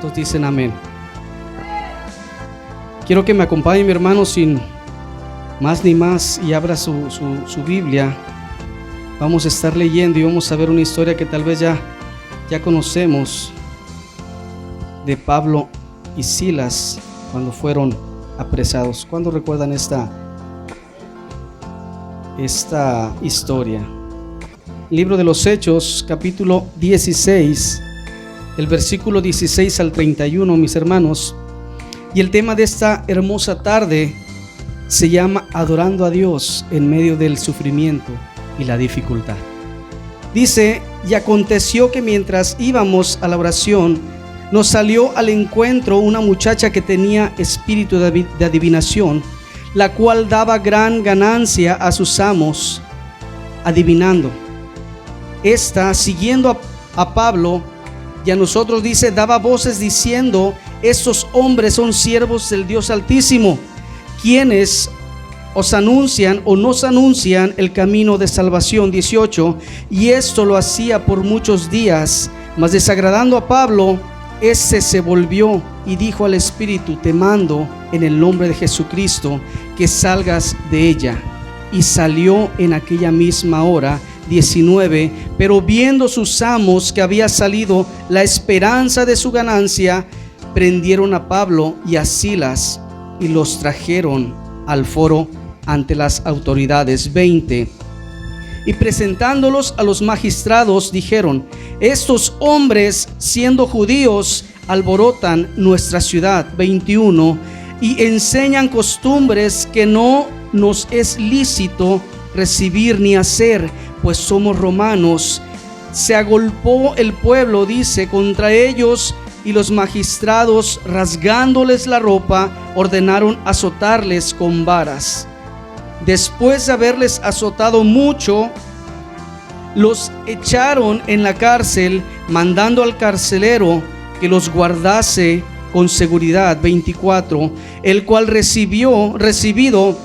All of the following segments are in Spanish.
¿Cuántos dicen amén? Quiero que me acompañe mi hermano sin más ni más y abra su Biblia. Vamos a estar leyendo y vamos a ver una historia que tal vez ya conocemos, de Pablo y Silas cuando fueron apresados. ¿Cuándo recuerdan esta historia? Libro de los Hechos, capítulo 16, el versículo 16 al 31, mis hermanos. Y el tema de esta hermosa tarde se llama Adorando a Dios en medio del sufrimiento y la dificultad. Dice: y aconteció que mientras íbamos a la oración, nos salió al encuentro una muchacha que tenía espíritu de adivinación, la cual daba gran ganancia a sus amos, adivinando. Esta, siguiendo a Pablo y a nosotros, dice, daba voces diciendo: estos hombres son siervos del Dios Altísimo, quienes os anuncian o nos anuncian el camino de salvación. 18. Y esto lo hacía por muchos días, mas desagradando a Pablo, ese se volvió y dijo al espíritu: te mando en el nombre de Jesucristo que salgas de ella. Y salió en aquella misma hora. 19. Pero viendo sus amos que había salido la esperanza de su ganancia, prendieron a Pablo y a Silas y los trajeron al foro ante las autoridades. 20. Y presentándolos a los magistrados, dijeron: estos hombres, siendo judíos, alborotan nuestra ciudad. 21. Y enseñan costumbres que no nos es lícito recibir ni hacer, pues somos romanos. Se agolpó el pueblo, dice, contra ellos, y los magistrados, rasgándoles la ropa, ordenaron azotarles con varas. Después de haberles azotado mucho, los echaron en la cárcel, mandando al carcelero que los guardase con seguridad. 24. El cual recibido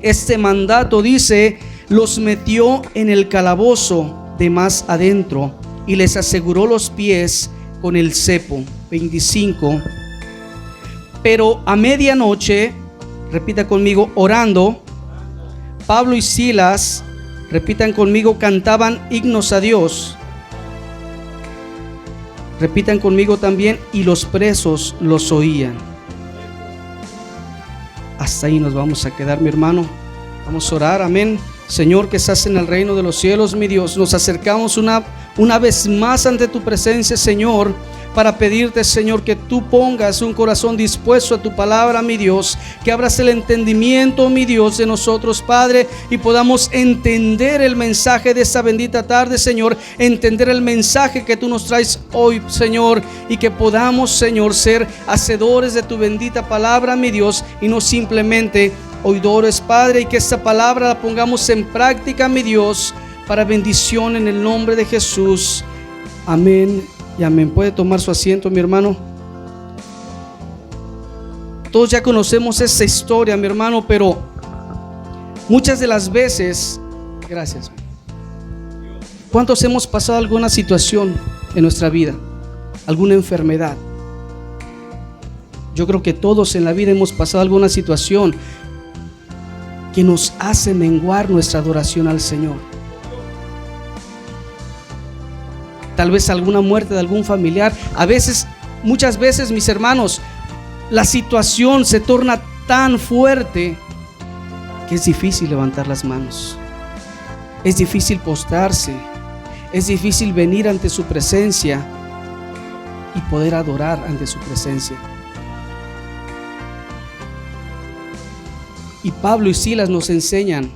este mandato, dice, los metió en el calabozo de más adentro y les aseguró los pies con el cepo. 25. Pero a medianoche, repita conmigo, orando, Pablo y Silas, repitan conmigo, cantaban himnos a Dios. Repitan conmigo también, y los presos los oían. Hasta ahí nos vamos a quedar, mi hermano. Vamos a orar, amén. Señor, que estás en el reino de los cielos, mi Dios, nos acercamos una vez más ante tu presencia, Señor, para pedirte, Señor, que tú pongas un corazón dispuesto a tu palabra, mi Dios, que abras el entendimiento, mi Dios, de nosotros, Padre, y podamos entender el mensaje de esta bendita tarde, Señor, entender el mensaje que tú nos traes hoy, Señor, y que podamos, Señor, ser hacedores de tu bendita palabra, mi Dios, y no simplemente oidores, Padre, y que esta palabra la pongamos en práctica, mi Dios, para bendición en el nombre de Jesús. Amén y amén. Puede tomar su asiento, mi hermano. Todos ya conocemos esta historia, mi hermano, pero muchas de las veces, gracias, ¿cuántos hemos pasado alguna situación en nuestra vida? ¿Alguna enfermedad? Yo creo que todos en la vida hemos pasado alguna situación que nos hace menguar nuestra adoración al Señor. Tal vez alguna muerte de algún familiar. Muchas veces, mis hermanos, la situación se torna tan fuerte que es difícil levantar las manos. Es difícil postrarse. Es difícil venir ante su presencia y poder adorar ante su presencia. Y Pablo y Silas nos enseñan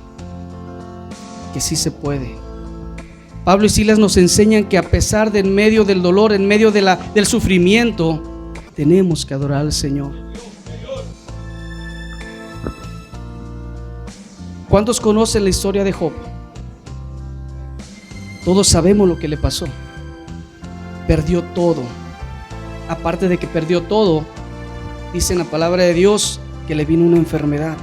que sí se puede. Pablo y Silas nos enseñan que a pesar de en medio del dolor, en medio del sufrimiento, tenemos que adorar al Señor. ¿Cuántos conocen la historia de Job? Todos sabemos lo que le pasó. Perdió todo. Aparte de que perdió todo, dice en la palabra de Dios que le vino una enfermedad.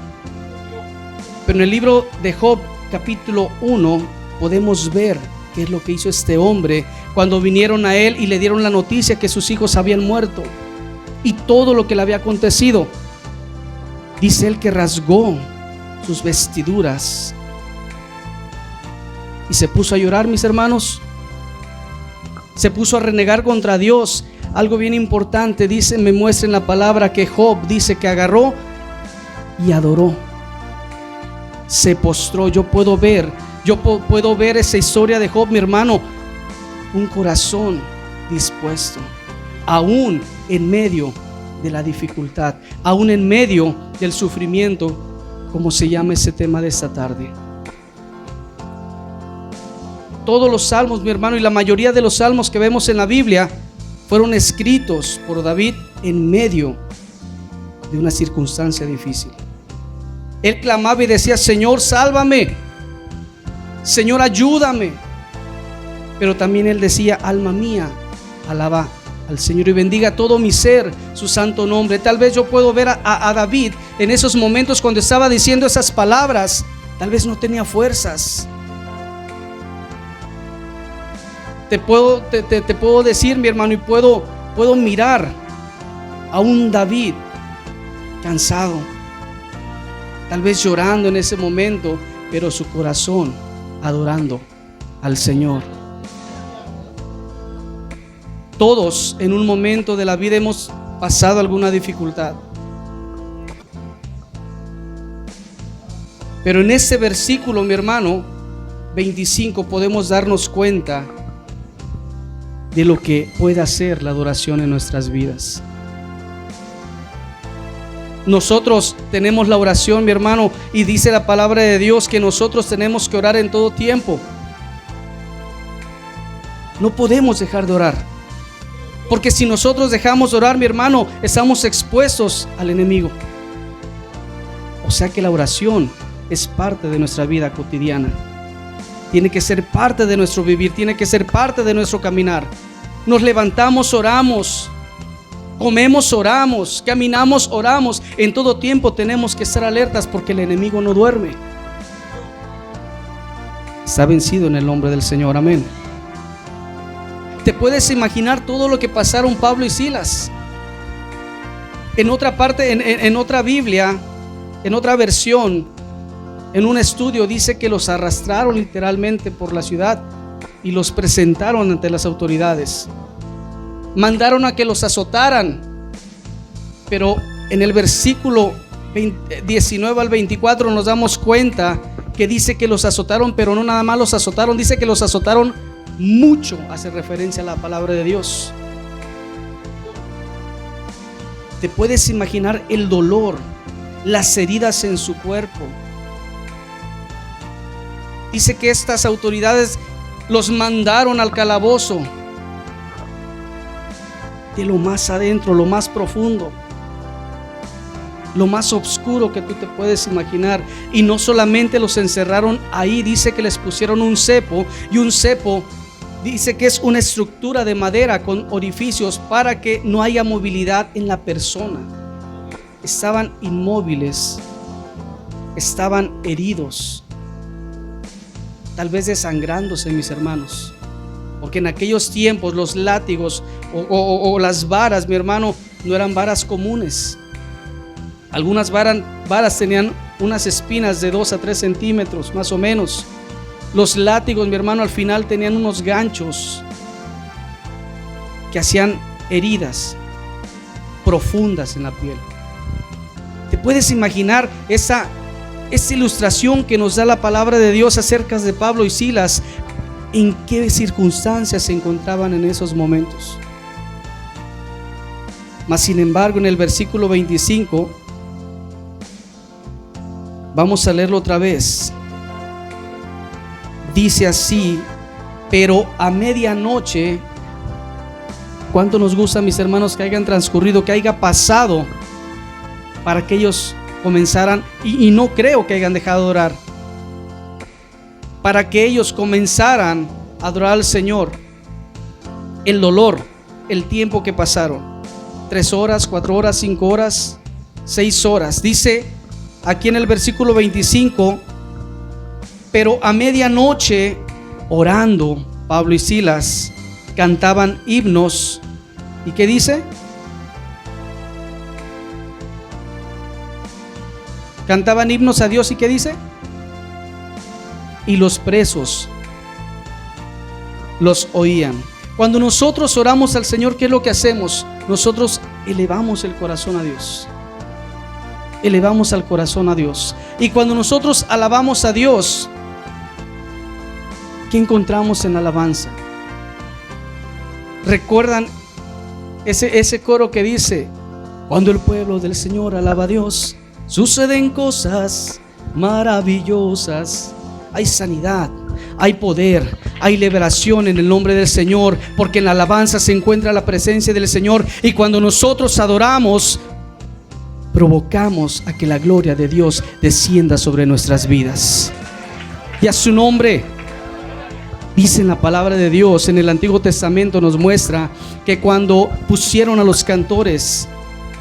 Pero en el libro de Job, capítulo 1, podemos ver qué es lo que hizo este hombre cuando vinieron a él y le dieron la noticia que sus hijos habían muerto. y todo lo que le había acontecido. Dice él que rasgó sus vestiduras y se puso a llorar, mis hermanos. Se puso a renegar contra Dios. Algo bien importante, dice, me muestra en la palabra que Job dice que agarró y adoró. Se postró. Yo puedo ver esa historia de Job, mi hermano. Un corazón dispuesto, aún en medio de la dificultad, aún en medio del sufrimiento, como se llama ese tema de esta tarde. Todos los salmos, mi hermano, y la mayoría de los salmos que vemos en la Biblia fueron escritos por David en medio de una circunstancia difícil. Él clamaba y decía: Señor, sálvame, Señor, ayúdame. Pero también él decía: alma mía, alaba al Señor y bendiga todo mi ser su santo nombre. Tal vez yo puedo ver a David en esos momentos cuando estaba diciendo esas palabras. Tal vez no tenía fuerzas. Te puedo decir, mi hermano, y puedo mirar a un David cansado, tal vez llorando en ese momento, pero su corazón adorando al Señor. Todos en un momento de la vida hemos pasado alguna dificultad, pero en ese versículo, mi hermano, 25, podemos darnos cuenta de lo que puede hacer la adoración en nuestras vidas. Nosotros tenemos la oración, mi hermano, y dice la palabra de Dios que nosotros tenemos que orar en todo tiempo. No podemos dejar de orar, porque si nosotros dejamos de orar, mi hermano, estamos expuestos al enemigo. O sea que la oración es parte de nuestra vida cotidiana. Tiene que ser parte de nuestro vivir, tiene que ser parte de nuestro caminar. Nos levantamos, oramos, comemos, oramos, caminamos, oramos. En todo tiempo tenemos que estar alertas, porque el enemigo no duerme. Está vencido en el nombre del Señor, amén. ¿Te puedes imaginar todo lo que pasaron Pablo y Silas? En otra parte, en otra Biblia, en otra versión, en un estudio dice que los arrastraron literalmente por la ciudad y los presentaron ante las autoridades. Mandaron a que los azotaran, pero en el versículo 19 al 24 nos damos cuenta que dice que los azotaron, pero no nada más los azotaron, dice que los azotaron mucho. Hace referencia a la palabra de Dios. ¿Te puedes imaginar el dolor, las heridas en su cuerpo? Dice que estas autoridades los mandaron al calabozo, de lo más adentro, lo más profundo, lo más oscuro que tú te puedes imaginar. Y no solamente los encerraron ahí, dice que les pusieron un cepo, y un cepo dice que es una estructura de madera con orificios para que no haya movilidad en la persona. Estaban inmóviles, estaban heridos, tal vez desangrándose, mis hermanos, porque en aquellos tiempos los látigos o las varas, mi hermano, no eran varas comunes. Algunas varas tenían unas espinas de 2 a 3 centímetros más o menos. Los látigos, mi hermano, al final tenían unos ganchos que hacían heridas profundas en la piel. ¿Te puedes imaginar esa ilustración que nos da la palabra de Dios acerca de Pablo y Silas? ¿En qué circunstancias se encontraban en esos momentos? Mas sin embargo, en el versículo 25, vamos a leerlo otra vez. Dice así: pero a medianoche. ¿Cuánto nos gusta, mis hermanos, que hayan transcurrido, que haya pasado para que ellos comenzaran? Y no creo que hayan dejado de orar, para que ellos comenzaran a adorar al Señor. El dolor, el tiempo que pasaron, 3 horas, 4 horas, 5 horas, 6 horas. Dice aquí en el versículo 25: pero a medianoche, orando, Pablo y Silas cantaban himnos. ¿Y qué dice? Cantaban himnos a Dios, ¿y qué dice? Y los presos los oían. Cuando nosotros oramos al Señor, ¿qué es lo que hacemos? Nosotros elevamos el corazón a Dios. Elevamos al corazón a Dios. Y cuando nosotros alabamos a Dios, ¿qué encontramos en la alabanza? ¿Recuerdan ese coro que dice: cuando el pueblo del Señor alaba a Dios, suceden cosas maravillosas? Hay sanidad, hay poder, hay liberación en el nombre del Señor, porque en la alabanza se encuentra la presencia del Señor. Y cuando nosotros adoramos, provocamos a que la gloria de Dios descienda sobre nuestras vidas. Y a su nombre. Dice en la palabra de Dios, en el Antiguo Testamento nos muestra que cuando pusieron a los cantores,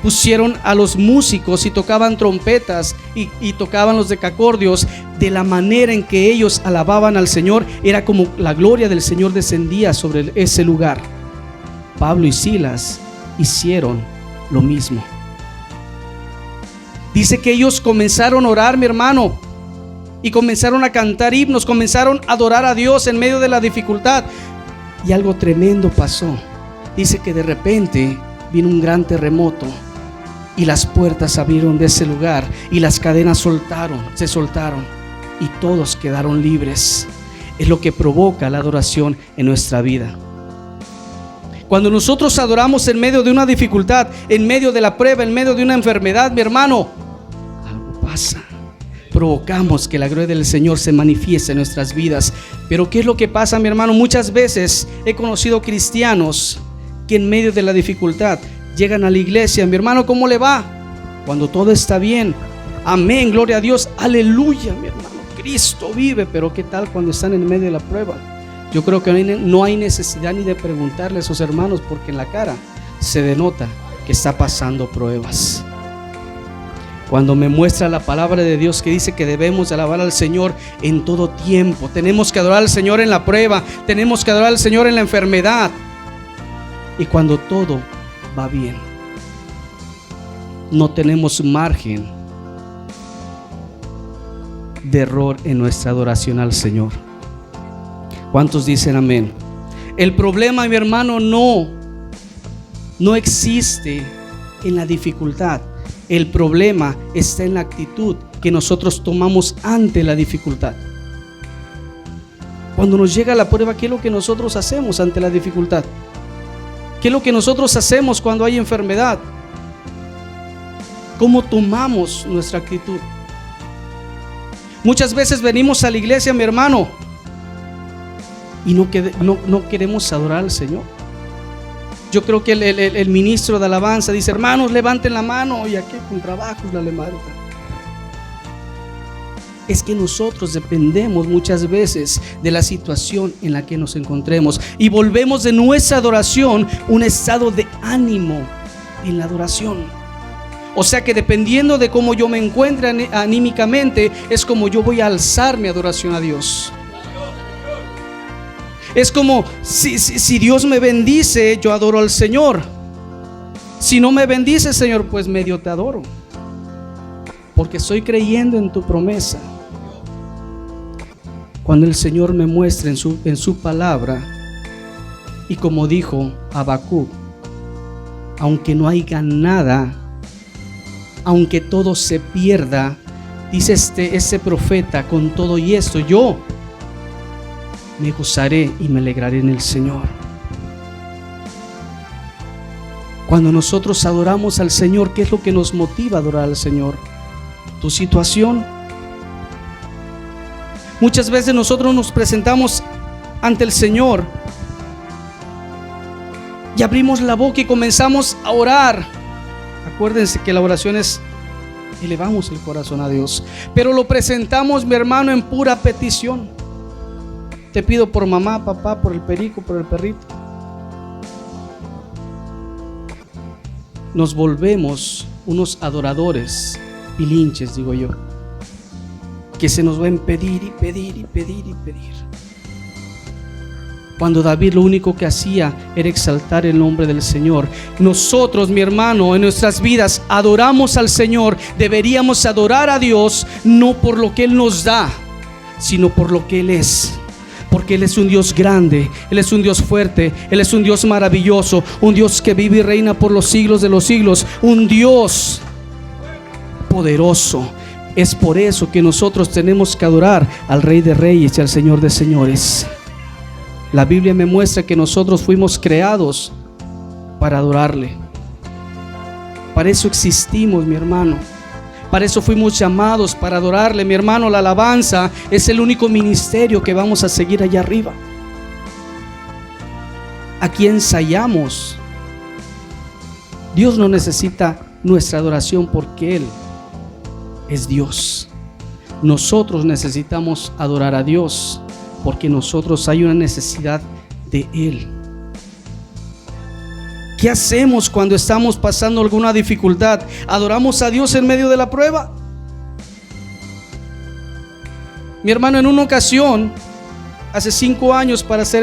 pusieron a los músicos y tocaban trompetas y tocaban los decacordios, de la manera en que ellos alababan al Señor, era como la gloria del Señor descendía sobre ese lugar. Pablo y Silas hicieron lo mismo. Dice que ellos comenzaron a orar, mi hermano, y comenzaron a cantar himnos, comenzaron a adorar a Dios en medio de la dificultad. Y algo tremendo pasó. Dice que de repente vino un gran terremoto y las puertas abrieron de ese lugar y las cadenas se soltaron y todos quedaron libres. Es lo que provoca la adoración en nuestra vida. Cuando nosotros adoramos en medio de una dificultad, en medio de la prueba, en medio de una enfermedad, mi hermano, algo pasa. Provocamos que la gloria del Señor se manifieste en nuestras vidas. Pero ¿qué es lo que pasa, mi hermano? Muchas veces he conocido cristianos que en medio de la dificultad llegan a la iglesia. Mi hermano, ¿cómo le va? Cuando todo está bien, amén, gloria a Dios, aleluya, mi hermano, Cristo vive. Pero ¿qué tal cuando están en medio de la prueba? Yo creo que no hay necesidad ni de preguntarle a esos hermanos, porque en la cara se denota que está pasando pruebas. Cuando me muestra la palabra de Dios que dice que debemos alabar al Señor en todo tiempo, tenemos que adorar al Señor en la prueba, tenemos que adorar al Señor en la enfermedad y cuando todo va bien. No tenemos margen de error en nuestra adoración al Señor. ¿Cuántos dicen amén? El problema, mi hermano, no existe en la dificultad. El problema está en la actitud que nosotros tomamos ante la dificultad. Cuando nos llega la prueba, ¿qué es lo que nosotros hacemos ante la dificultad? ¿Qué es lo que nosotros hacemos cuando hay enfermedad? ¿Cómo tomamos nuestra actitud? Muchas veces venimos a la iglesia, mi hermano, y no queremos adorar al Señor. Yo creo que el ministro de alabanza dice: hermanos, levanten la mano, y aquí con trabajos la levanta. Es que nosotros dependemos muchas veces de la situación en la que nos encontremos y volvemos de nuestra adoración un estado de ánimo en la adoración. O sea que dependiendo de cómo yo me encuentre anímicamente, es como yo voy a alzar mi adoración a Dios. Es como si Dios me bendice, yo adoro al Señor. Si no me bendice, Señor, pues medio te adoro, porque estoy creyendo en tu promesa. Cuando el Señor me muestra en su palabra, y como dijo Habacuc, aunque no haya nada, aunque todo se pierda, dice este profeta, con todo y esto yo me gozaré y me alegraré en el Señor. Cuando nosotros adoramos al Señor, ¿qué es lo que nos motiva a adorar al Señor? ¿Tu situación? Muchas veces nosotros nos presentamos ante el Señor y abrimos la boca y comenzamos a orar. Acuérdense que la oración es: elevamos el corazón a Dios, pero lo presentamos, mi hermano, en pura petición. Te pido por mamá, papá, por el perico, por el perrito. Nos volvemos unos adoradores pilinches, digo yo, que se nos ven pedir y pedir y pedir y pedir. cuando David lo único que hacía era exaltar el nombre del Señor. Nosotros, mi hermano, en nuestras vidas adoramos al Señor. Deberíamos adorar a Dios no por lo que Él nos da, sino por lo que Él es. Porque Él es un Dios grande, Él es un Dios fuerte, Él es un Dios maravilloso, un Dios que vive y reina por los siglos de los siglos, un Dios poderoso. Es por eso que nosotros tenemos que adorar al Rey de Reyes y al Señor de Señores. La Biblia me muestra que nosotros fuimos creados para adorarle. Para eso existimos, mi hermano. Para eso fuimos llamados, para adorarle, mi hermano. La alabanza es el único ministerio que vamos a seguir allá arriba. Aquí ensayamos. Dios no necesita nuestra adoración porque Él es Dios. Nosotros necesitamos adorar a Dios porque nosotros hay una necesidad de Él. ¿Qué hacemos cuando estamos pasando alguna dificultad? ¿Adoramos a Dios en medio de la prueba? Mi hermano, en una ocasión, hace 5 años para ser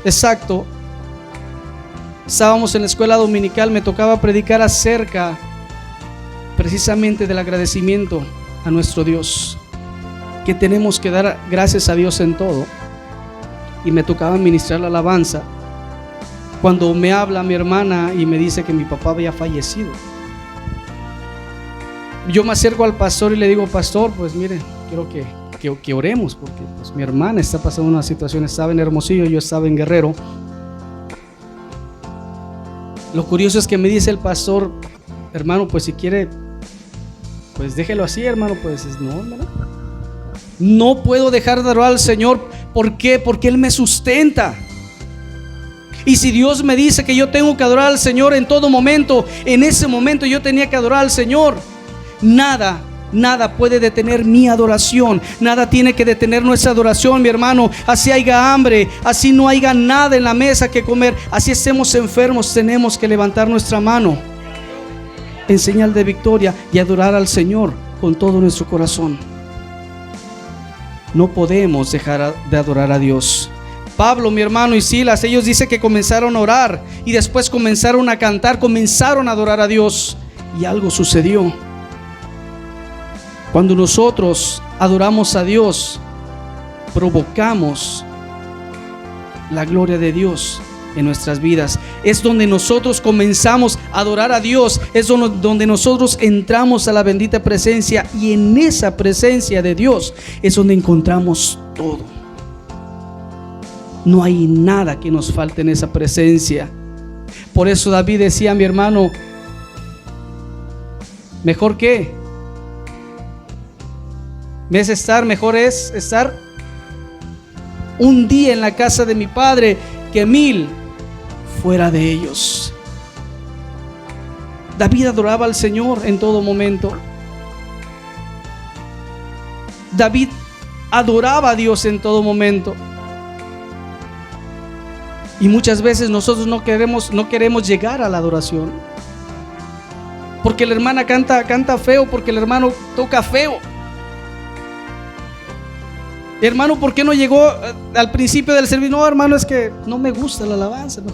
exacto, estábamos en la escuela dominical. Me tocaba predicar acerca precisamente del agradecimiento a nuestro Dios, que tenemos que dar gracias a Dios en todo. Y me tocaba ministrar la alabanza cuando me habla mi hermana y me dice que mi papá había fallecido. Yo me acerco al pastor y le digo: pastor, pues mire, quiero que oremos porque pues mi hermana está pasando una situación. Estaba en Hermosillo, yo estaba en Guerrero. Lo curioso es que me dice el pastor: hermano, pues si quiere, pues déjelo así, hermano. Pues no, hermano, no puedo dejar de adorar al Señor. ¿Por qué? Porque Él me sustenta. Y si Dios me dice que yo tengo que adorar al Señor en todo momento, en ese momento yo tenía que adorar al Señor. Nada puede detener mi adoración. Nada tiene que detener nuestra adoración, mi hermano. Así haya hambre, así no haya nada en la mesa que comer, así estemos enfermos, tenemos que levantar nuestra mano en señal de victoria y adorar al Señor con todo nuestro corazón. No podemos dejar de adorar a Dios. Pablo, mi hermano, y Silas, ellos dicen que comenzaron a orar y después comenzaron a cantar, comenzaron a adorar a Dios, y algo sucedió. Cuando nosotros adoramos a Dios, provocamos la gloria de Dios en nuestras vidas. Es donde nosotros comenzamos a adorar a Dios, es donde nosotros entramos a la bendita presencia, y en esa presencia de Dios es donde encontramos todo. No hay nada que nos falte en esa presencia. Por eso David decía, mi hermano, mejor mejor es estar un día en la casa de mi padre que 1000 fuera de ellos. David adoraba al Señor en todo momento. David adoraba a Dios en todo momento. Y muchas veces nosotros no queremos llegar a la adoración, porque la hermana canta feo, porque el hermano toca feo. Hermano, ¿por qué no llegó al principio del servicio? No, hermano, es que no me gusta la alabanza, no.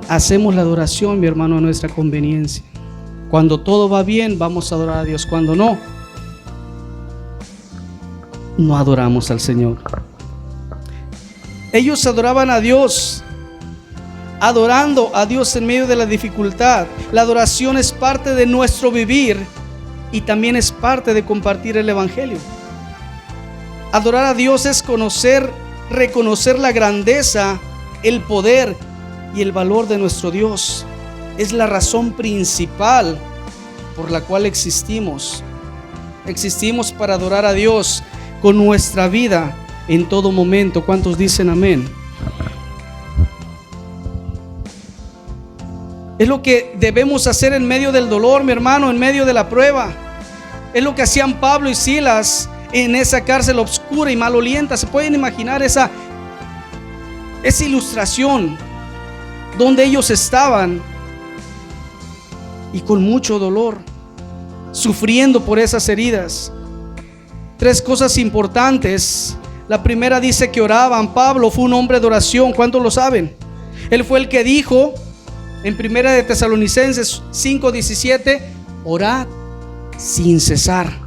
Hacemos la adoración, mi hermano, a nuestra conveniencia. Cuando todo va bien, vamos a adorar a Dios. Cuando no adoramos al Señor. Ellos adoraban a Dios, adorando a Dios en medio de la dificultad. La adoración es parte de nuestro vivir y también es parte de compartir el Evangelio. Adorar a Dios es reconocer la grandeza, el poder y el valor de nuestro Dios. Es la razón principal por la cual existimos. Existimos para adorar a Dios con nuestra vida en todo momento. ¿Cuántos dicen amén? Es lo que debemos hacer en medio del dolor, mi hermano, en medio de la prueba. Es lo que hacían Pablo y Silas en esa cárcel oscura y malolienta. ¿Se pueden imaginar esa ilustración donde ellos estaban y con mucho dolor, sufriendo por esas heridas? tres cosas importantes. La primera dice que oraban. Pablo fue un hombre de oración. ¿Cuántos lo saben? Él fue el que dijo en Primera de Tesalonicenses 5:17, orad sin cesar.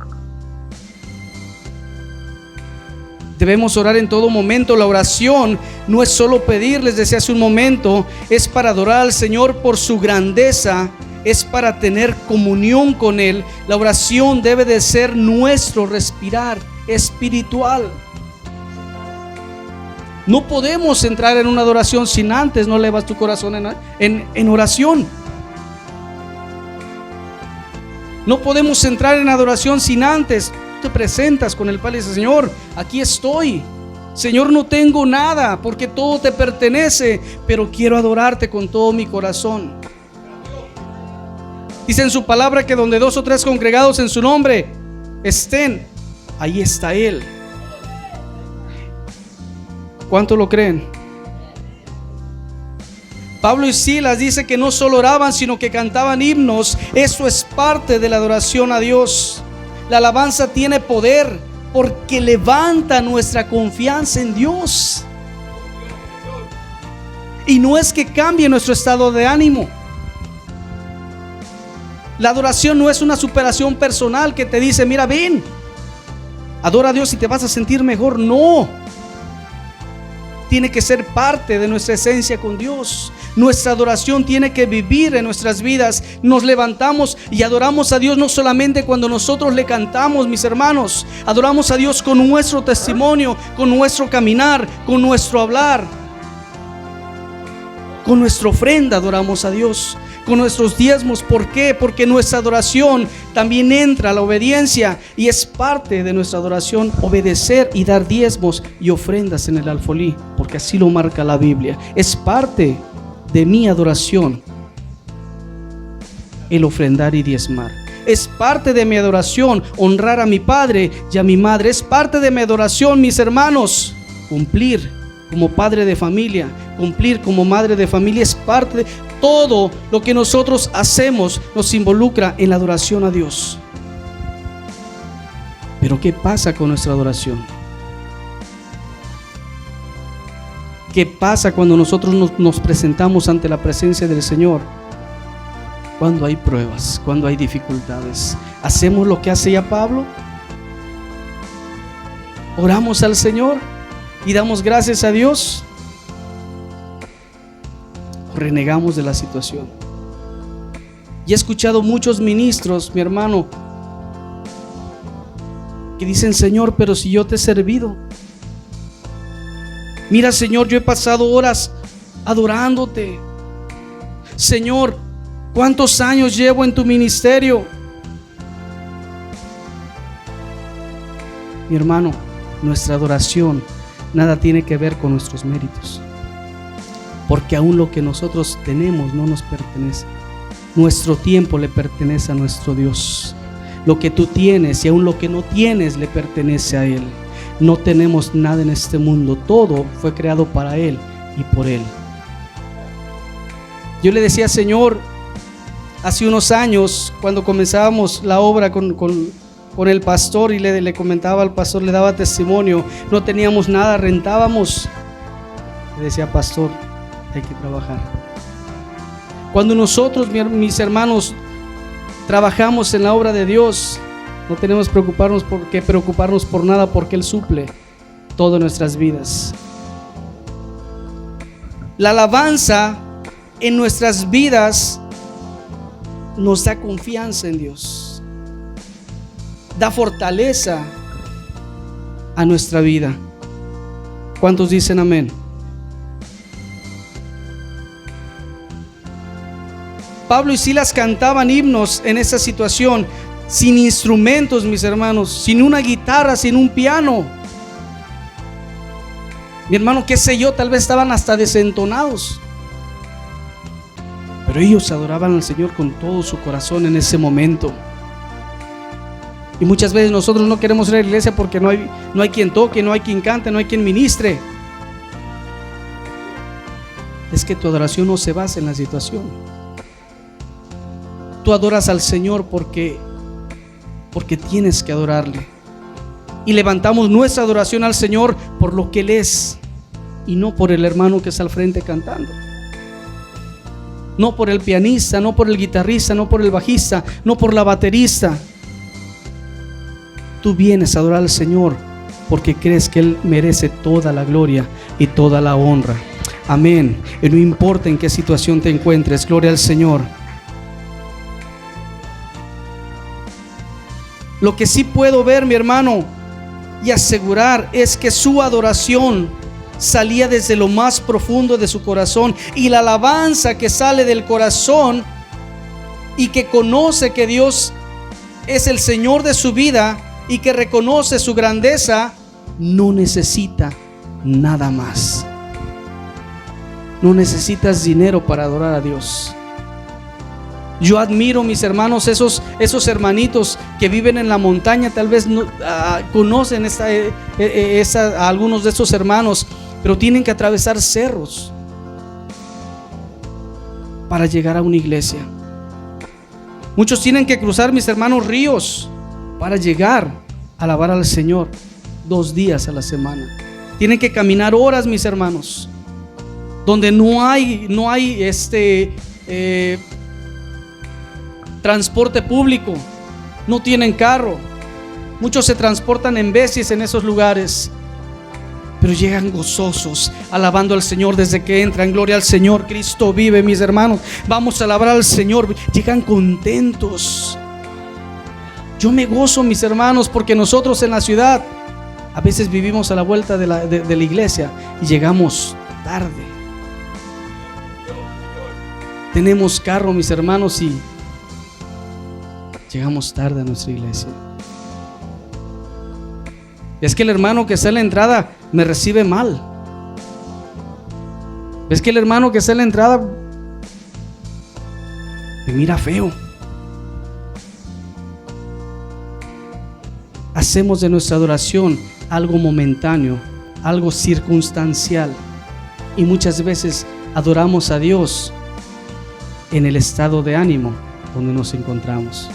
Debemos orar en todo momento. La oración no es solo pedir, les decía hace un momento, es para adorar al Señor por su grandeza, es para tener comunión con Él. La oración debe de ser nuestro respirar espiritual. No podemos entrar en una adoración sin antes no elevas tu corazón en oración. No podemos entrar en adoración sin antes te presentas con el Padre y dices: Señor, aquí estoy. Señor, no tengo nada porque todo te pertenece, pero quiero adorarte con todo mi corazón. Dice en su palabra que donde 2 o 3 congregados en su nombre estén, ahí está Él. ¿Cuánto lo creen? Pablo y Silas dice que no solo oraban, sino que cantaban himnos. Eso es parte de la adoración a Dios. La alabanza tiene poder porque levanta nuestra confianza en Dios. Y no es que cambie nuestro estado de ánimo. La adoración no es una superación personal que te dice: mira, ven, adora a Dios y te vas a sentir mejor. No. Tiene que ser parte de nuestra esencia con Dios. Nuestra adoración tiene que vivir en nuestras vidas. Nos levantamos y adoramos a Dios no solamente cuando nosotros le cantamos, mis hermanos. Adoramos a Dios con nuestro testimonio, con nuestro caminar, con nuestro hablar. Con nuestra ofrenda adoramos a Dios. Con nuestros diezmos. ¿Por qué? Porque nuestra adoración también entra a la obediencia, y es parte de nuestra adoración obedecer y dar diezmos y ofrendas en el alfolí, porque así lo marca la Biblia. Es parte de mi adoración el ofrendar y diezmar. Es parte de mi adoración honrar a mi padre y a mi madre. Es parte de mi adoración, mis hermanos, cumplir como padre de familia, cumplir como madre de familia. Es parte de todo lo que nosotros hacemos, nos involucra en la adoración a Dios. Pero ¿qué pasa con nuestra adoración? ¿Qué pasa cuando nosotros nos presentamos ante la presencia del Señor? Cuando hay pruebas, cuando hay dificultades, ¿hacemos lo que hace ya Pablo? ¿Oramos al Señor y damos gracias a Dios? Renegamos de la situación. Y he escuchado muchos ministros, mi hermano, que dicen: Señor, pero si yo te he servido. Mira, Señor, yo he pasado horas adorándote. Señor, ¿cuántos años llevo en tu ministerio? Mi hermano, nuestra adoración nada tiene que ver con nuestros méritos, porque aún lo que nosotros tenemos no nos pertenece. Nuestro tiempo le pertenece a nuestro Dios. Lo que tú tienes y aún lo que no tienes le pertenece a Él. No tenemos nada en este mundo. Todo fue creado para Él y por Él. Yo le decía: Señor, hace unos años, cuando comenzábamos la obra con el pastor, y le comentaba al pastor, le daba testimonio, no teníamos nada, rentábamos. Le decía: pastor, hay que trabajar. Cuando nosotros, mis hermanos, trabajamos en la obra de Dios, no tenemos que preocuparnos por nada, porque Él suple todas nuestras vidas. La alabanza en nuestras vidas nos da confianza en Dios, da fortaleza a nuestra vida. ¿Cuántos dicen amén? Pablo y Silas cantaban himnos en esa situación, sin instrumentos, mis hermanos, sin una guitarra, sin un piano. Mi hermano, qué sé yo, tal vez estaban hasta desentonados, pero ellos adoraban al Señor con todo su corazón en ese momento. Y muchas veces nosotros no queremos ir a la iglesia porque no hay quien toque, no hay quien cante, no hay quien ministre. Es que tu adoración no se basa en la situación. Tú adoras al Señor porque tienes que adorarle. y levantamos nuestra adoración al Señor por lo que Él es, y no por el hermano que está al frente cantando, no por el pianista, no por el guitarrista, no por el bajista, no por la baterista. Tú vienes a adorar al Señor porque crees que Él merece toda la gloria y toda la honra. Amén. Y no importa en qué situación te encuentres, gloria al Señor. Lo que sí puedo ver, mi hermano, y asegurar es que su adoración salía desde lo más profundo de su corazón, y la alabanza que sale del corazón y que conoce que Dios es el Señor de su vida y que reconoce su grandeza, no necesita nada más. No necesitas dinero para adorar a Dios. Yo admiro, mis hermanos, esos hermanitos que viven en la montaña. Tal vez no conocen a algunos de esos hermanos, pero tienen que atravesar cerros para llegar a una iglesia. Muchos tienen que cruzar, mis hermanos, ríos para llegar a alabar al Señor 2 días a la semana. Tienen que caminar horas, mis hermanos, donde no hay transporte público, no tienen carro. Muchos se transportan en bicis en esos lugares, pero llegan gozosos, alabando al Señor desde que entran. Gloria al Señor, Cristo vive, mis hermanos. Vamos a alabar al Señor. Llegan contentos. Yo me gozo, mis hermanos, porque nosotros en la ciudad a veces vivimos a la vuelta de la iglesia y llegamos tarde. Tenemos carro, mis hermanos, y llegamos tarde a nuestra iglesia. Es que el hermano que está en la entrada me recibe mal. Es que el hermano que está en la entrada me mira feo. Hacemos de nuestra adoración algo momentáneo, algo circunstancial, y muchas veces adoramos a Dios en el estado de ánimo donde nos encontramos.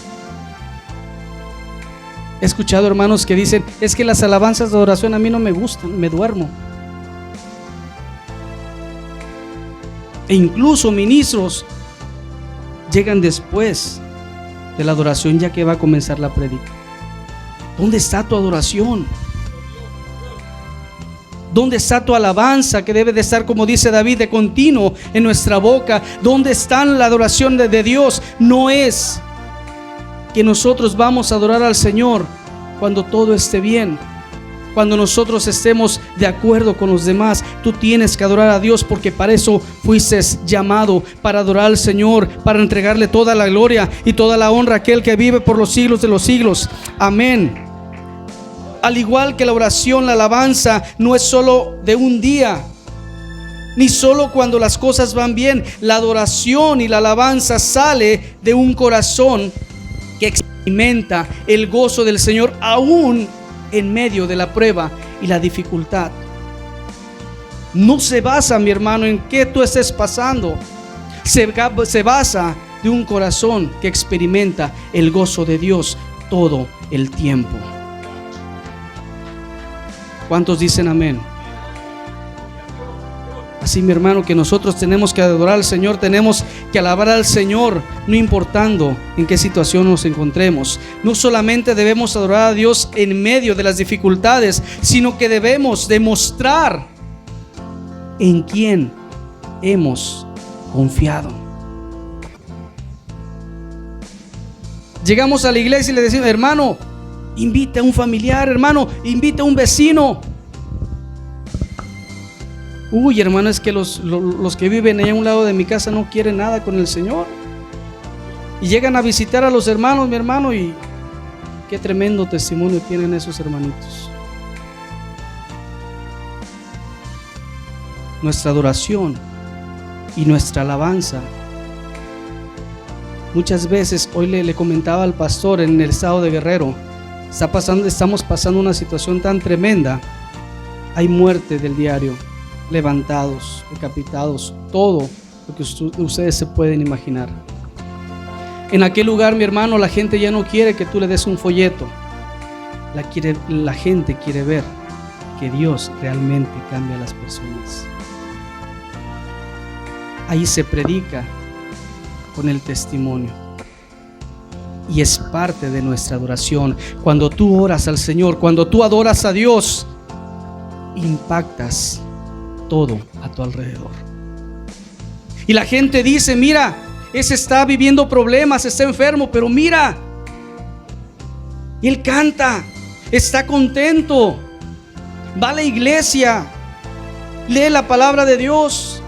He escuchado hermanos que dicen: es que las alabanzas de adoración a mí no me gustan, me duermo. E incluso ministros llegan después de la adoración, ya que va a comenzar la prédica. ¿Dónde está tu adoración? ¿Dónde está tu alabanza, que debe de estar, como dice David, de continuo en nuestra boca? ¿Dónde está la adoración de Dios? No es que nosotros vamos a adorar al Señor cuando todo esté bien, cuando nosotros estemos de acuerdo con los demás. Tú tienes que adorar a Dios, porque para eso fuiste llamado, para adorar al Señor, para entregarle toda la gloria y toda la honra a aquel que vive por los siglos de los siglos. Amén. Al igual que la oración, la alabanza no es solo de un día, ni solo cuando las cosas van bien. La adoración y la alabanza sale de un corazón que experimenta el gozo del Señor aún en medio de la prueba y la dificultad. No se basa, mi hermano, en qué tú estés pasando. Se basa de un corazón que experimenta el gozo de Dios todo el tiempo. ¿Cuántos dicen amén? Así, mi hermano, que nosotros tenemos que adorar al Señor, tenemos que alabar al Señor, no importando en qué situación nos encontremos. No solamente debemos adorar a Dios en medio de las dificultades, sino que debemos demostrar en quién hemos confiado. Llegamos a la iglesia y le decimos: hermano, invita a un familiar, hermano, invita a un vecino. Uy, hermano, es que los que viven allá a un lado de mi casa no quieren nada con el Señor. Y llegan a visitar a los hermanos, mi hermano, y qué tremendo testimonio tienen esos hermanitos. Nuestra adoración y nuestra alabanza, muchas veces, hoy le comentaba al pastor en el estado de Guerrero, estamos pasando una situación tan tremenda. Hay muerte del diario, levantados, decapitados, todo lo que ustedes se pueden imaginar. En aquel lugar, mi hermano, la gente ya no quiere que tú le des un folleto. La gente quiere ver que Dios realmente cambia a las personas. Ahí se predica con el testimonio. Y es parte de nuestra adoración. Cuando tú oras al Señor, cuando tú adoras a Dios, impactas todo a tu alrededor. Y la gente dice: mira, ese está viviendo problemas, está enfermo, pero mira, él canta, está contento, va a la iglesia, lee la palabra de Dios,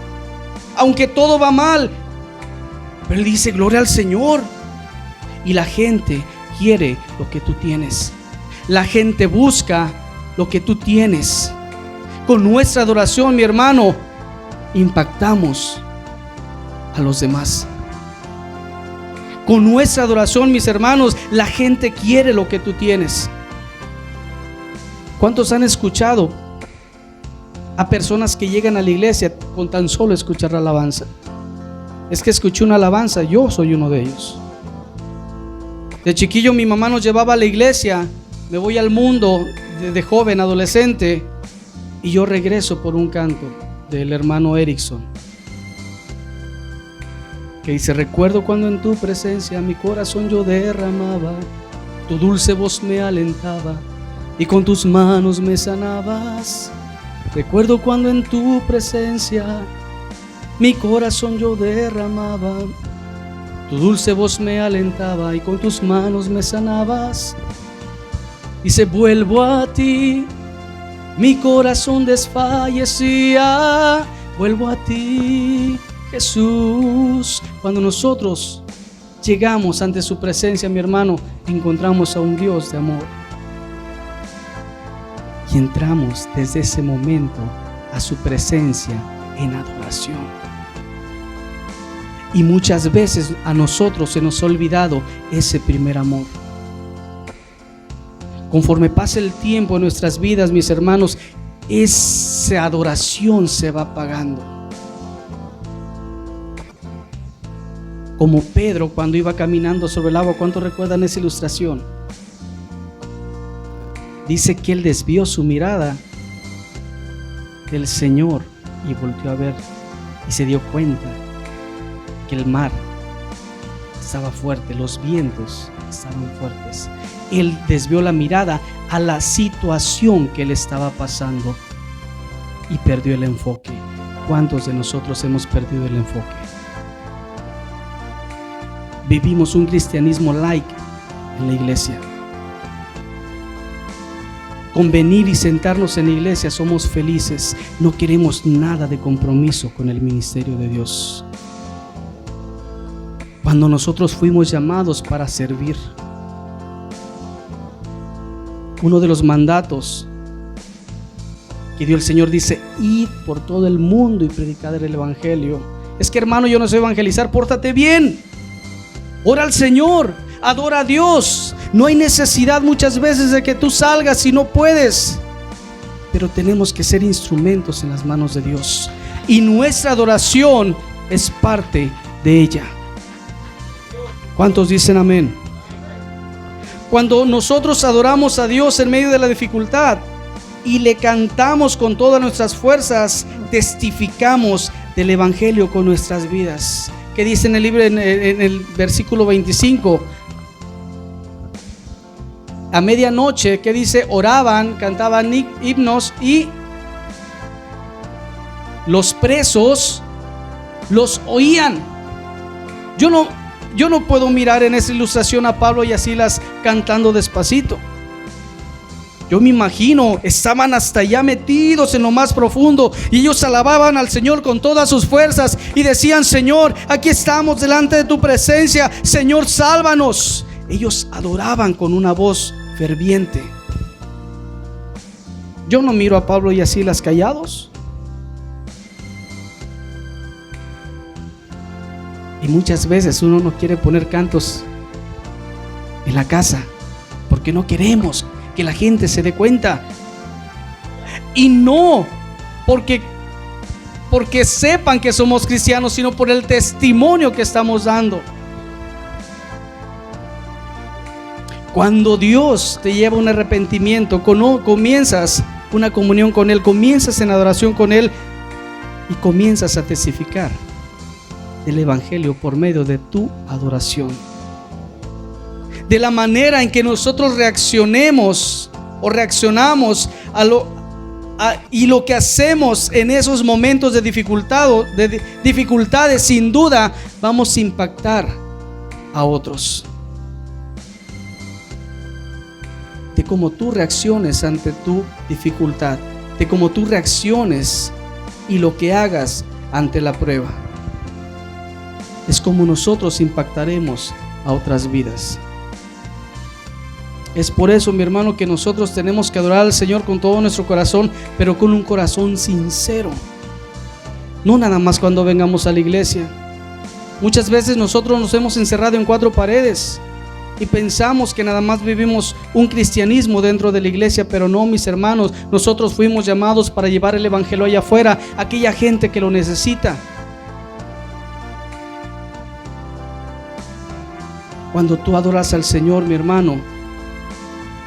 aunque todo va mal, pero él dice: gloria al Señor. Y la gente quiere lo que tú tienes. La gente busca lo que tú tienes. Con nuestra adoración, mi hermano, impactamos a los demás. Con nuestra adoración, mis hermanos, la gente quiere lo que tú tienes. ¿Cuántos han escuchado a personas que llegan a la iglesia con tan solo escuchar la alabanza? Es que escuché una alabanza, yo soy uno de ellos. De chiquillo mi mamá nos llevaba a la iglesia, me voy al mundo de joven, adolescente, y yo regreso por un canto del hermano Erickson, que dice: recuerdo cuando en tu presencia mi corazón yo derramaba, tu dulce voz me alentaba y con tus manos me sanabas. Recuerdo cuando en tu presencia mi corazón yo derramaba, tu dulce voz me alentaba y con tus manos me sanabas. Dice: vuelvo a ti, mi corazón desfallecía, vuelvo a ti, Jesús. Cuando nosotros llegamos ante su presencia, mi hermano, encontramos a un Dios de amor. Y entramos desde ese momento a su presencia en adoración. Y muchas veces a nosotros se nos ha olvidado ese primer amor. Conforme pasa el tiempo en nuestras vidas, mis hermanos, esa adoración se va apagando. Como Pedro cuando iba caminando sobre el agua. ¿Cuántos recuerdan esa ilustración? Dice que él desvió su mirada del Señor y volteó a ver y se dio cuenta que el mar estaba fuerte, los vientos estaban fuertes. Él desvió la mirada a la situación que él estaba pasando y perdió el enfoque. ¿Cuántos de nosotros hemos perdido el enfoque? Vivimos un cristianismo light en la iglesia. Con venir y sentarnos en la iglesia somos felices. No queremos nada de compromiso con el ministerio de Dios. Cuando nosotros fuimos llamados para servir, uno de los mandatos que dio el Señor dice: id por todo el mundo y predicad el evangelio. Es que, hermano, yo no sé evangelizar. Pórtate bien, ora al Señor, adora a Dios. No hay necesidad muchas veces de que tú salgas si no puedes, pero tenemos que ser instrumentos en las manos de Dios, y nuestra adoración es parte de ella. ¿Cuántos dicen amén? Cuando nosotros adoramos a Dios en medio de la dificultad y le cantamos con todas nuestras fuerzas, testificamos del evangelio con nuestras vidas. ¿Qué dice en el libro, en el versículo 25? A medianoche, ¿qué dice? Oraban, cantaban himnos y los presos los oían. Yo no puedo mirar en esa ilustración a Pablo y a Silas cantando despacito. Yo me imagino, estaban hasta allá metidos en lo más profundo y ellos alababan al Señor con todas sus fuerzas y decían: Señor, aquí estamos delante de tu presencia, Señor, sálvanos. Ellos adoraban con una voz ferviente. Yo no miro a Pablo y a Silas callados. Y muchas veces uno no quiere poner cantos en la casa porque no queremos que la gente se dé cuenta. Y no porque sepan que somos cristianos, sino por el testimonio que estamos dando. Cuando Dios te lleva a un arrepentimiento, comienzas una comunión con Él, comienzas en adoración con Él y comienzas a testificar del Evangelio por medio de tu adoración. De la manera en que nosotros reaccionemos o reaccionamos y lo que hacemos en esos momentos de dificultades, sin duda vamos a impactar a otros. De cómo tú reacciones ante tu dificultad, de cómo tú reacciones y lo que hagas ante la prueba, es como nosotros impactaremos a otras vidas. Es por eso, mi hermano, que nosotros tenemos que adorar al Señor con todo nuestro corazón, pero con un corazón sincero. No nada más cuando vengamos a la iglesia. Muchas veces nosotros nos hemos encerrado en 4 paredes y pensamos que nada más vivimos un cristianismo dentro de la iglesia, pero no, mis hermanos, nosotros fuimos llamados para llevar el evangelio allá afuera, a aquella gente que lo necesita. Cuando tú adoras al Señor, mi hermano,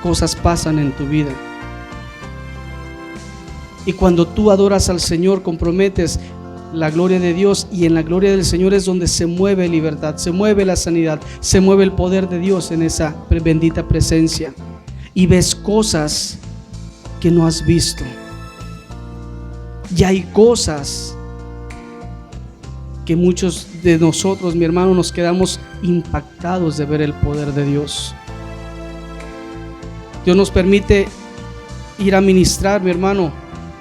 cosas pasan en tu vida. Y cuando tú adoras al Señor, comprometes la gloria de Dios, y en la gloria del Señor es donde se mueve libertad, se mueve la sanidad, se mueve el poder de Dios en esa bendita presencia, y ves cosas que no has visto. Y hay cosas que muchos de nosotros, mi hermano, nos quedamos impactados de ver el poder de Dios. Dios nos permite ir a ministrar, mi hermano,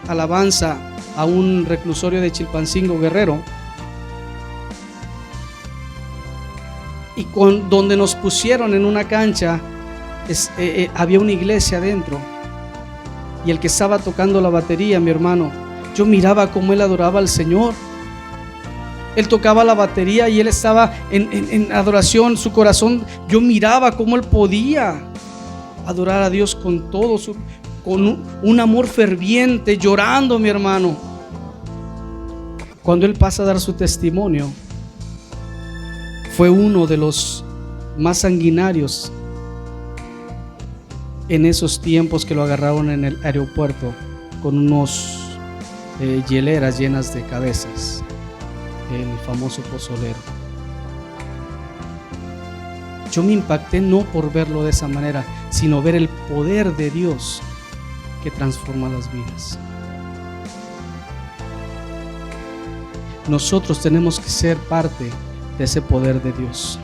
alabanza a un reclusorio de Chilpancingo, Guerrero, y donde nos pusieron en una cancha, había una iglesia adentro, y el que estaba tocando la batería, mi hermano, yo miraba cómo él adoraba al Señor. Él tocaba la batería y él estaba en adoración, su corazón, yo miraba cómo él podía adorar a Dios con todo con un amor ferviente, llorando, mi hermano. Cuando él pasa a dar su testimonio, fue uno de los más sanguinarios en esos tiempos, que lo agarraron en el aeropuerto con unos hieleras llenas de cabezas, el famoso pozolero. Yo me impacté no por verlo de esa manera, sino ver el poder de Dios que transforma las vidas. Nosotros tenemos que ser parte de ese poder de Dios.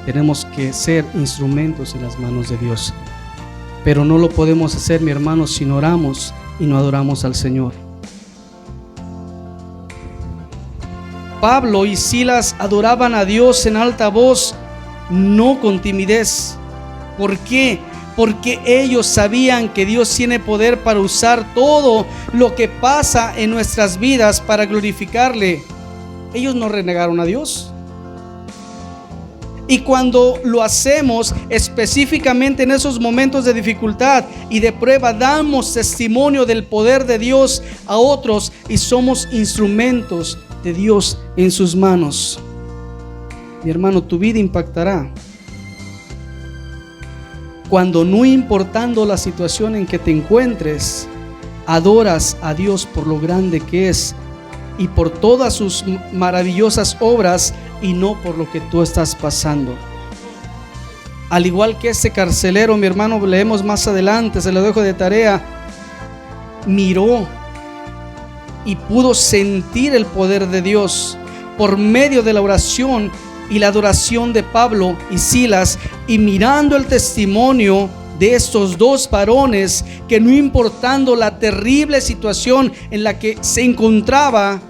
Tenemos que ser instrumentos en las manos de Dios. Pero no lo podemos hacer, mi hermano, si no oramos y no adoramos al Señor. Pablo y Silas adoraban a Dios en alta voz, no con timidez. ¿Por qué? Porque ellos sabían que Dios tiene poder para usar todo lo que pasa en nuestras vidas para glorificarle. Ellos no renegaron a Dios. Y cuando lo hacemos específicamente en esos momentos de dificultad y de prueba, damos testimonio del poder de Dios a otros y somos instrumentos de Dios en sus manos. Mi hermano, tu vida impactará cuando, no importando la situación en que te encuentres, adoras a Dios por lo grande que es y por todas sus maravillosas obras, y no por lo que tú estás pasando. Al igual que este carcelero, mi hermano, leemos más adelante, se lo dejo de tarea, miró y pudo sentir el poder de Dios por medio de la oración y la adoración de Pablo y Silas, y mirando el testimonio de estos dos varones que, no importando la terrible situación en la que se encontraba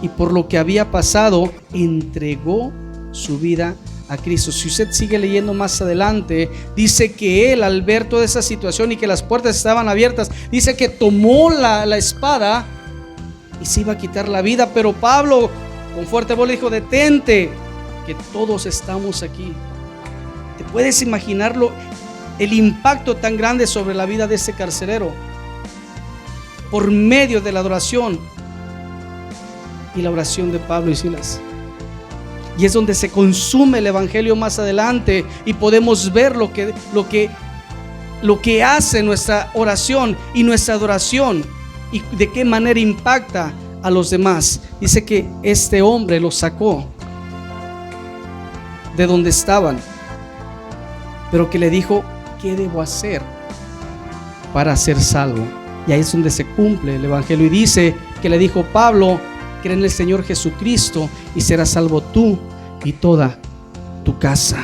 y por lo que había pasado, entregó su vida a Cristo. Si usted sigue leyendo más adelante, dice que él, al ver toda esa situación y que las puertas estaban abiertas, dice que tomó la espada y se iba a quitar la vida, pero Pablo con fuerte voz le dijo: detente, que todos estamos aquí. ¿Te puedes imaginarlo? El impacto tan grande sobre la vida de ese carcelero por medio de la adoración y la oración de Pablo y Silas. Y es donde se consume el evangelio más adelante y podemos ver lo que hace nuestra oración y nuestra adoración y de qué manera impacta a los demás. Dice que este hombre los sacó de donde estaban, pero que le dijo: ¿qué debo hacer para ser salvo? Y ahí es donde se cumple el evangelio. Y dice que le dijo: Pablo, cree en el Señor Jesucristo y serás salvo tú y toda tu casa.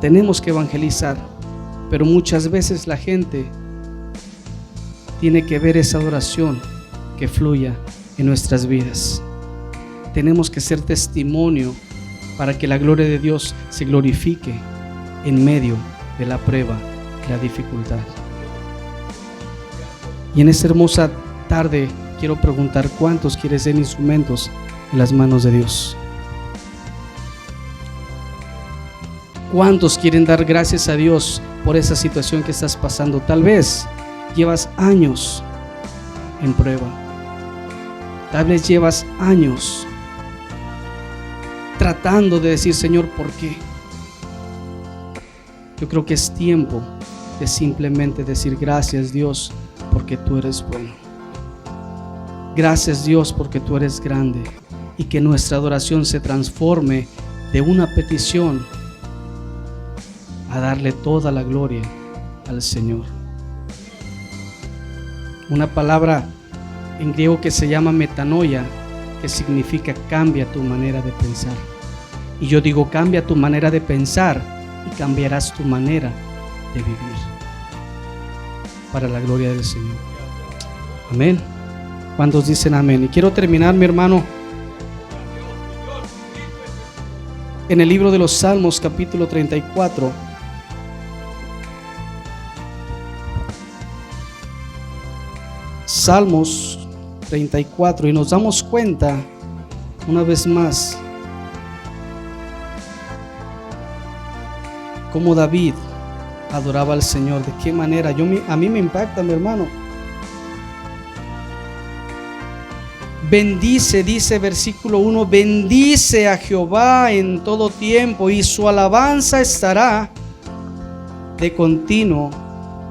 Tenemos que evangelizar, pero muchas veces la gente tiene que ver esa adoración que fluya en nuestras vidas. Tenemos que ser testimonio para que la gloria de Dios se glorifique en medio de la prueba y la dificultad. Y en esta hermosa tarde quiero preguntar: ¿cuántos quieren ser instrumentos en las manos de Dios? ¿Cuántos quieren dar gracias a Dios por esa situación que estás pasando? Tal vez llevas años en prueba. Tal vez llevas años tratando de decir: Señor, ¿por qué? Yo creo que es tiempo de simplemente decir: gracias, Dios, porque tú eres bueno. Gracias, Dios, porque tú eres grande. Y que nuestra adoración se transforme de una petición a darle toda la gloria al Señor. Una palabra en griego que se llama metanoia, que significa cambia tu manera de pensar. Y yo digo: cambia tu manera de pensar y cambiarás tu manera de vivir para la gloria del Señor. Amén. ¿Cuántos dicen amén? Y quiero terminar, mi hermano, en el libro de los Salmos, capítulo 34. Salmos 34, y nos damos cuenta una vez más cómo David adoraba al Señor. De qué manera a mí me impacta, mi hermano. Bendice, dice versículo 1: bendice a Jehová en todo tiempo, y su alabanza estará de continuo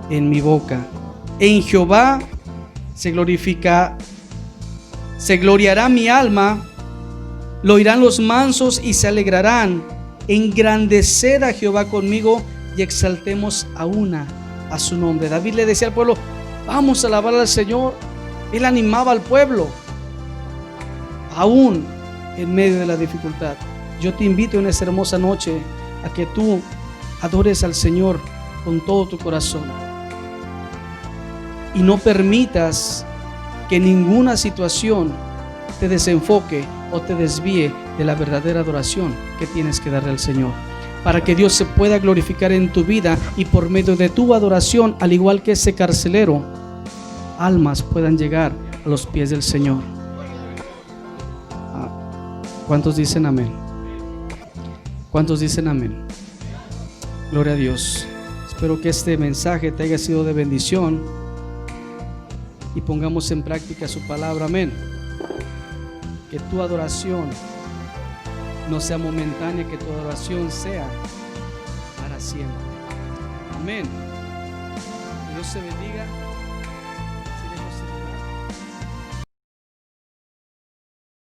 en mi boca. En Jehová se gloriará mi alma, lo oirán los mansos y se alegrarán. Engrandeced a Jehová conmigo y exaltemos a su nombre. David le decía al pueblo: vamos a alabar al Señor. Él animaba al pueblo aún en medio de la dificultad. Yo te invito en esta hermosa noche a que tú adores al Señor con todo tu corazón y no permitas que ninguna situación te desenfoque o te desvíe de la verdadera adoración que tienes que darle al Señor, para que Dios se pueda glorificar en tu vida y por medio de tu adoración, al igual que ese carcelero, almas puedan llegar a los pies del Señor. ¿Cuántos dicen amén? ¿Cuántos dicen amén? Gloria a Dios. Espero que este mensaje te haya sido de bendición y pongamos en práctica su palabra. Amén. Que tu adoración no sea momentánea, que tu adoración sea para siempre. Amén. Que Dios te bendiga.